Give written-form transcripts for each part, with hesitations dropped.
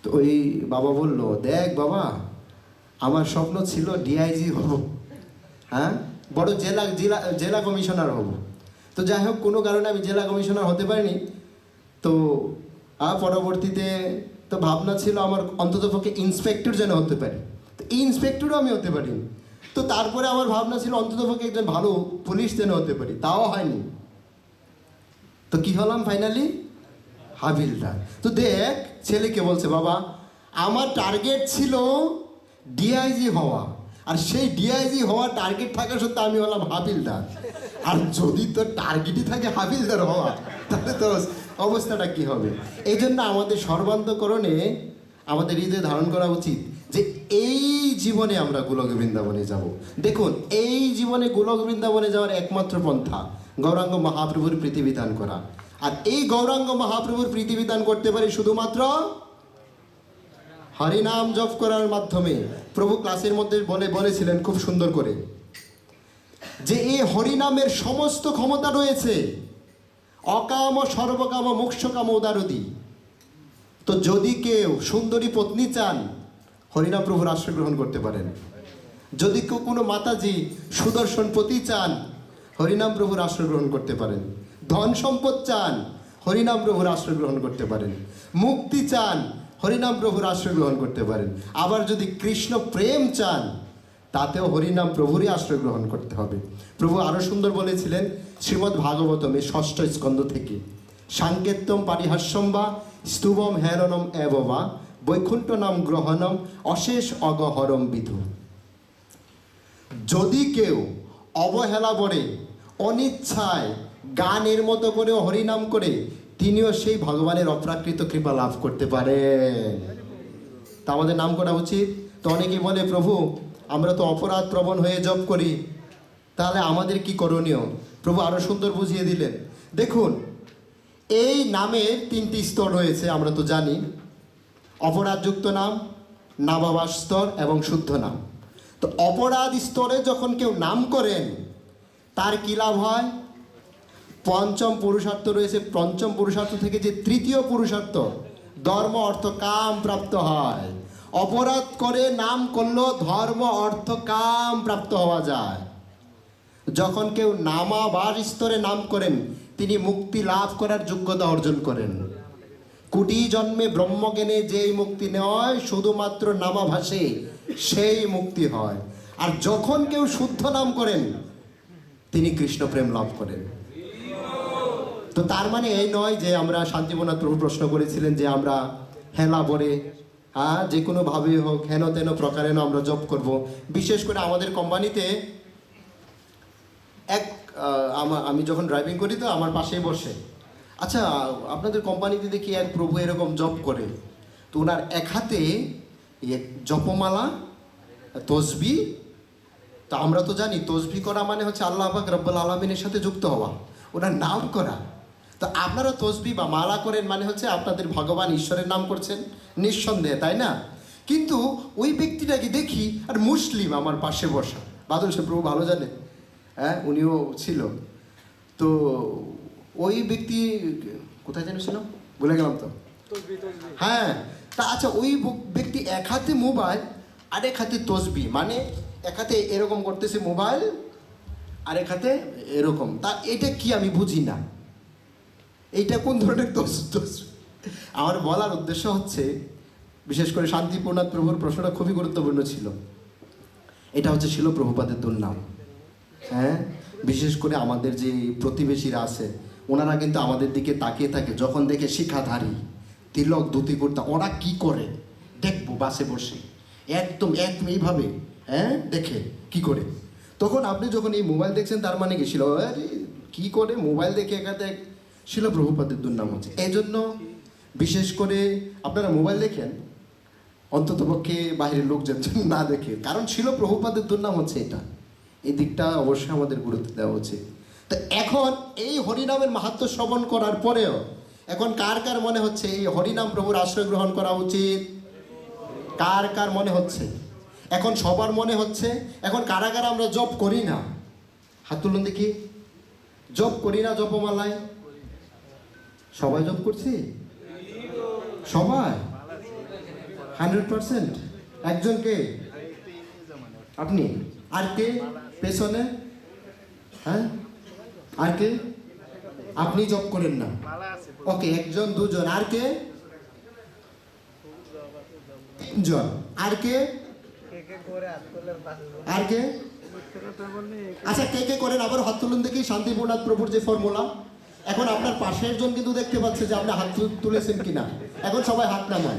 তো ওই বাবা বলল, দেখ বাবা, আমার স্বপ্ন ছিল ডিআইজি হব, হ্যাঁ, বড় জেলা জেলা জেলা কমিশনার হব। তো যাই হোক, কোনো কারণে আমি জেলা কমিশনার হতে পারিনি। তো পরবর্তীতে তো ভাবনা ছিল আমার অন্ততপক্ষে ইন্সপেক্টর যেন হতে পারি। তো ইন্সপেক্টরও আমি হতে পারিনি। তো তারপরে আমার ভাবনা ছিল অন্ততপক্ষে একজন ভালো পুলিশ যেন হতে পারি, তাও হয়নি। তো কি হলাম ফাইনালি? হাবিলদার। তো দেখ, ছেলেকে বলছে, বাবা আমার টার্গেট ছিল ডিআইজি হওয়া, আর সেই ডিআইজি হওয়ার টার্গেট থাকা সত্ত্বেও আমি হলাম হাবিলদার। আর যদি তোর টার্গেটই থাকে হাবিলদার হওয়া, তাহলে তো অবস্থাটা কি হবে? এই জন্য আমাদের সর্বান্তকরণে আমাদের হৃদয়ে ধারণ করা উচিত যে এই জীবনে আমরা গোলক বৃন্দাবনে যাব। দেখুন, এই জীবনে গোলক বৃন্দাবনে যাওয়ার একমাত্র পন্থা গৌরাঙ্গ মহাপ্রভুর প্রীতিবিধান করা। আর এই গৌরাঙ্গ মহাপ্রভুর প্রীতিবিধান করতে পারি শুধুমাত্র হরিনাম জপ করার মাধ্যমে। প্রভু ক্লাসের মধ্যে বলেছিলেন খুব সুন্দর করে যে এই হরিনামের সমস্ত ক্ষমতা রয়েছে, অকাম সর্বকাম মোক্ষকাম উদারদি। তো যদি কেউ সুন্দরী পত্নী চান, হরিনাম প্রভুর আশ্রয় গ্রহণ করতে পারেন। যদি কেউ কোনো মাতাজি সুদর্শন পতি চান, হরিনাম প্রভুর আশ্রয় গ্রহণ করতে পারেন। ধন সম্পদ চান, হরিনাম প্রভুর আশ্রয় গ্রহণ করতে পারেন। মুক্তি চান, হরিনাম প্রভুর আশ্রয় গ্রহণ করতে পারেন। আবার যদি কৃষ্ণ প্রেম চান, তাতেও হরিনাম প্রভুরই আশ্রয় গ্রহণ করতে হবে। প্রভু আরও সুন্দর বলেছিলেন শ্রীমদ্ ভাগবতমে 6ষ্ঠ স্কন্ধ থেকে, সাংকেত্যম পারিহাস্যম বা স্তুবম হেরণম এববা বৈকুণ্ঠ নাম গ্রহণম অশেষ অগহরম বিধু। যদি কেউ অবহেলা করে অনিচ্ছায় গানের মতো করে হরিনাম করে, তিনিও সেই ভগবানের অপ্রাকৃত কৃপা লাভ করতে পারেন। তা আমাদের নাম করা উচিত। তো অনেকেই বলে, প্রভু আমরা তো অপরাধ প্রবণ হয়ে জপ করি, তাহলে আমাদের কি করণীয়? প্রভু আরও সুন্দর বুঝিয়ে দিলেন। দেখুন, এই নামের 3টি স্তর রয়েছে, আমরা তো জানি। অপরাধযুক্ত নাম, নাভাবাস স্তর এবং শুদ্ধ নাম। তো অপরাধ স্তরে যখন কেউ নাম করেন, তার কী লাভ হয়? পঞ্চম পুরুষার্থ রয়েছে, পঞ্চম পুরুষার্থ থেকে যে 3য় পুরুষার্থ ধর্ম অর্থ কাম প্রাপ্ত হয়। অপরাধ করে নাম করলেও ধর্ম অর্থ কাম প্রাপ্ত হওয়া যায়। যখন কেউ নামাবাস স্তরে নাম করেন, তিনি মুক্তি লাভ করার যোগ্যতা অর্জন করেন। কোটি জন্মে ব্রহ্মজ্ঞানে যেই মুক্তি নেয়, শুধুমাত্র নামাভাসে সেই মুক্তি হয়। আর যখন কেউ শুদ্ধ নাম করেন, তিনি কৃষ্ণ প্রেম লাভ করেন। তো তার মানে এই নয় যে আমরা, শান্তিবনাথ প্রভু প্রশ্ন করেছিলেন যে আমরা হেলা বলে যে কোনোভাবে হোক হেন তেন প্রকারে আমরা জব করব। বিশেষ করে আমাদের কোম্পানিতে আমি যখন ড্রাইভিং করি, তো আমার পাশেই বসে, আচ্ছা আপনাদের কোম্পানিতে দেখি এক প্রভু এরকম জব করে, তো ওনার এক হাতে জপমালা তসবি। তো আমরা তো জানি তসবি করা মানে হচ্ছে আল্লাহ পাক রব্বুল আলামিনের সাথে যুক্ত হওয়া, ওনার নাম করা। তো আপনারা তসবি বা মালা করেন মানে হচ্ছে আপনাদের ভগবান ঈশ্বরের নাম করছেন, নিঃসন্দেহে, তাই না? কিন্তু ওই ব্যক্তিটাকে দেখি, আর মুসলিম, আমার পাশে বসা, বাদল সে প্রভু ভালো জানে, হ্যাঁ উনিও ছিল। তো ওই ব্যক্তি কোথায় যেন ছিল, ভুলে গেলাম তো। হ্যাঁ, তা আচ্ছা, ওই ব্যক্তি এক হাতে মোবাইল আর এক হাতে তসবি, মানে এক হাতে এরকম করতেছে মোবাইল আর এক হাতে এরকম। তা এটা কি আমি বুঝি না, এইটা কোন ধরনের তসবি? আমার বলার উদ্দেশ্য হচ্ছে, বিশেষ করে শান্তিপূর্ণাথ প্রভুর প্রশ্নটা খুবই গুরুত্বপূর্ণ ছিল। এটা হচ্ছে শিল প্রভুপাদের দুর্নাম। হ্যাঁ, বিশেষ করে আমাদের যে প্রতিবেশীরা আছে, ওনারা কিন্তু আমাদের দিকে তাকিয়ে থাকে, যখন দেখে শিখাধারী, তিলক, ধুতি কুর্তা, ওরা কি করে দেখবো বাসে বসে, একদম এইভাবে, হ্যাঁ দেখে কি করে। তখন আপনি যখন এই মোবাইল দেখছেন, তার মানে কি ছিল, কি করে মোবাইল দেখে একাতে শিল প্রভুপাদের দুর্নাম হচ্ছে। এই জন্য বিশেষ করে আপনারা মোবাইল দেখেন, অন্ততপক্ষে বাইরের লোকজন না দেখে, কারণ শিল প্রভুপাদের দুর্নাম হচ্ছে এটা। এই দিকটা অবশ্যই আমাদের গুরুত্ব দেওয়া উচিত। তো এখন এই হরিনামের মাহাত্ম্য শ্রবণ করার পরেও এখন কার কার মনে হচ্ছে এই হরিনাম প্রভুর আশ্রয় গ্রহণ করা উচিত? কার কার মনে হচ্ছে? এখন সবার মনে হচ্ছে। এখন কারা কারা আমরা জপ করি না, হাত তুলুন দেখি। জপ করি না জপমালায়? সবাই জপ করছি? সবাই? 100%? একজন কে? আপনি? আর কে পেছনে? হ্যাঁ, আর কে? আপনি জব করেন না? ওকে, একজন দুজন। আর কে? তিনজন। আর কে? আর কে? আচ্ছা, কে কে করেন আবার হাত তুলুন দেখি। শান্তিপূর্ণনাথ প্রভুর যে ফর্মুলা, এখন আপনার পাশের জন কিন্তু দেখতে পাচ্ছে যে আপনি হাত তুলেছেন কিনা। এখন সবাই হাত নামান।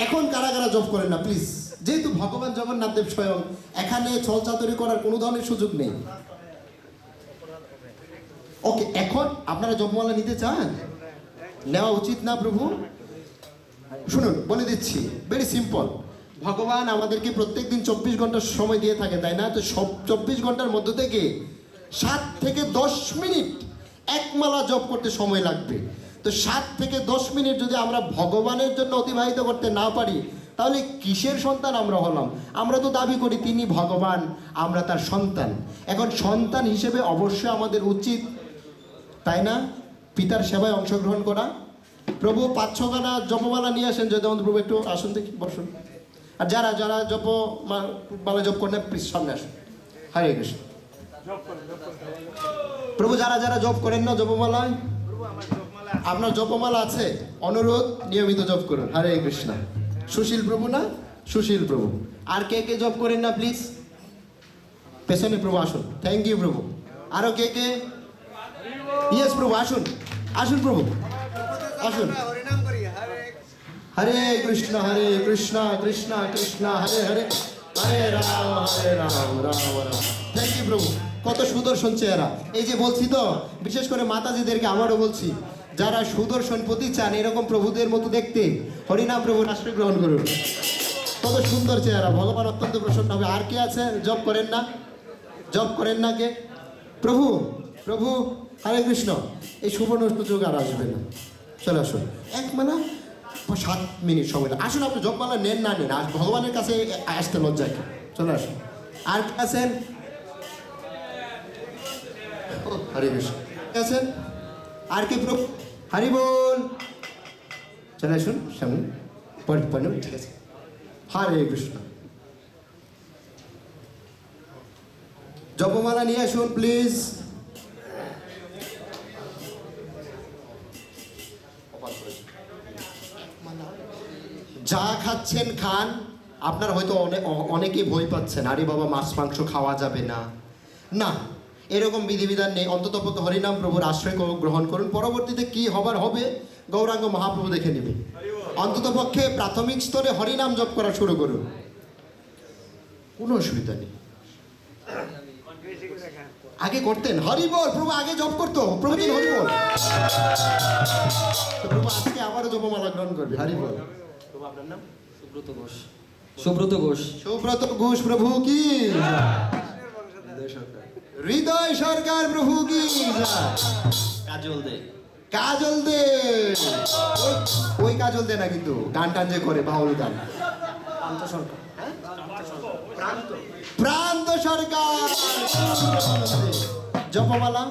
এখন কারা কারা জব করেন না প্লিজ, যেহেতু ভগবান জগন্নাথ দেব স্বয়ং, এখানে ছলচাতুরি করার কোনো ধরনের সুযোগ নেই। ওকে, এখন আপনারা জপমালা নিতে চান? নেওয়া উচিত না প্রভু? শুনুন, বলে দিচ্ছি, ভেরি সিম্পল। ভগবান আমাদেরকে প্রত্যেক দিন 24 ঘন্টা সময় দিয়ে থাকে, তাই না? তো সব 24 ঘন্টার মধ্য থেকে 7 থেকে 10 মিনিট এক মালা জপ করতে সময় লাগবে। তো 7 থেকে 10 মিনিট যদি আমরা ভগবানের জন্য অতিবাহিত করতে না পারি, তাহলে কিসের সন্তান আমরা হলাম? আমরা তো দাবি করি তিনি ভগবান, আমরা তার সন্তান। এখন সন্তান হিসেবে অবশ্যই আমাদের উচিত, তাই না, পিতার সেবায় অংশগ্রহণ করা। প্রভু 5-6 গানা জপমালা নিয়ে আসেন। যদি আমাদের প্রভু একটু আসুন দেখি, বসুন। আর যারা যারা জপমালা জপ করেন প্লিজ সামনে আসুন। হরে কৃষ্ণ। প্রভু যারা যারা জপ করেন না জপমালায়, আপনার জপমালা আছে, অনুরোধ নিয়মিত জপ করুন। হরে কৃষ্ণ। সুশীল প্রভু না? সুশীল প্রভু। আর কে কে জপ করেন না প্লিজ পেছনে প্রভু আসুন। থ্যাংক ইউ প্রভু। আরো কে কে? ইয়েস প্রভু, আসুন আসুন প্রভু, আসুন। হরে কৃষ্ণ কৃষ্ণ কৃষ্ণ হরে হরে, হরে রাম রাম রাম। থ্যাংক ইউ প্রভু। কত সুদর্শন চেহারা। এই যে বলছি তো, বিশেষ করে মাতাজিদেরকে আমারও বলছি, যারা সুদর্শন পতি চান এরকম প্রভুদের মতো দেখতে, হরিনাম প্রভুর আশ্রয় গ্রহণ করুন। কত সুন্দর চেহারা, ভগবান অত্যন্ত প্রসন্ন হবে। আর কে আছে জব করেন না? জব করেন না কে? প্রভু প্রভু হরে কৃষ্ণ। এই সুবর্ণ সুযোগ আর আসবে না। চলে আসুন, 1 মালা 7 মিনিট সময়। আসুন, আপনি জপমালা নেন না নেন, আর ভগবানের কাছে আসতে লজ্জা কি? চলে আসুন। আর কে আছেন? হরে কৃষ্ণ। আছেন আর কে প্রভু? হরি বল। চলে আসুন সামনে, পরে ঠিক আছে। হরে কৃষ্ণ। জপমালা নিয়ে আসুন প্লিজ। যা খাচ্ছেন খান। আপনার হয়তো অনেকেই ভয় পাচ্ছেন, আরে বাবা মাছ মাংস খাওয়া যাবে না। না, এরকম বিধিবিধান নেই। অন্ততপক্ষে হরিনাম প্রভুর আশ্রয় গ্রহণ করুন। পরবর্তীতে কি হবার হবে গৌরাঙ্গ মহাপ্রভু দেখে নেবে। অন্ততপক্ষে প্রাথমিক স্তরে হরিনাম জপ করা শুরু করুন, কোনো অসুবিধা নেই। আগে করতেন হরি বল, প্রভু আগে জপ করতো প্রভুদিন হরি বল। প্রভু আজকে আবারও জপমালা গ্রহণ করবে। হরি বল। প্রভু আপনার নাম? সুব্রত ঘোষ। সুব্রত ঘোষ। সুব্রত ঘোষ প্রভু কি? হৃদয় সরকার প্রভু কি? কাজল দে। কাজল দে। ওই কাজল দে না কিন্তু, গান টান যে করে বাউল গান। প্রান্ত সরকার। প্রান্ত সরকার। জপমালা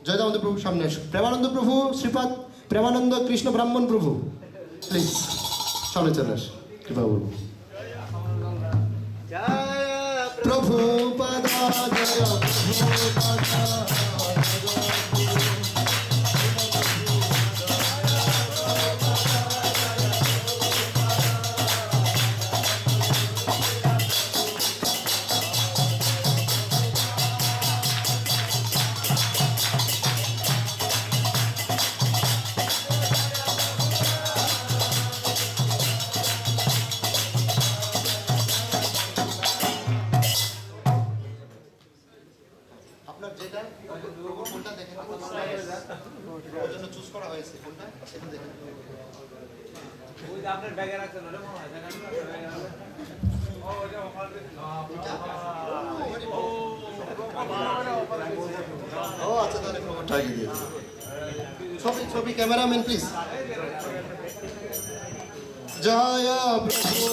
জয়দানন্দ প্রভু সামনে আসুন। প্রেমানন্দ প্রভু, শ্রীপাদ প্রেমানন্দ কৃষ্ণ ব্রাহ্মণ প্রভু প্লিজ সামনে চলে আস। কৃপা বলবো। প্রভু পদ ছবি ক্যামেরাম্যান প্লিজ। জয় প্রভু।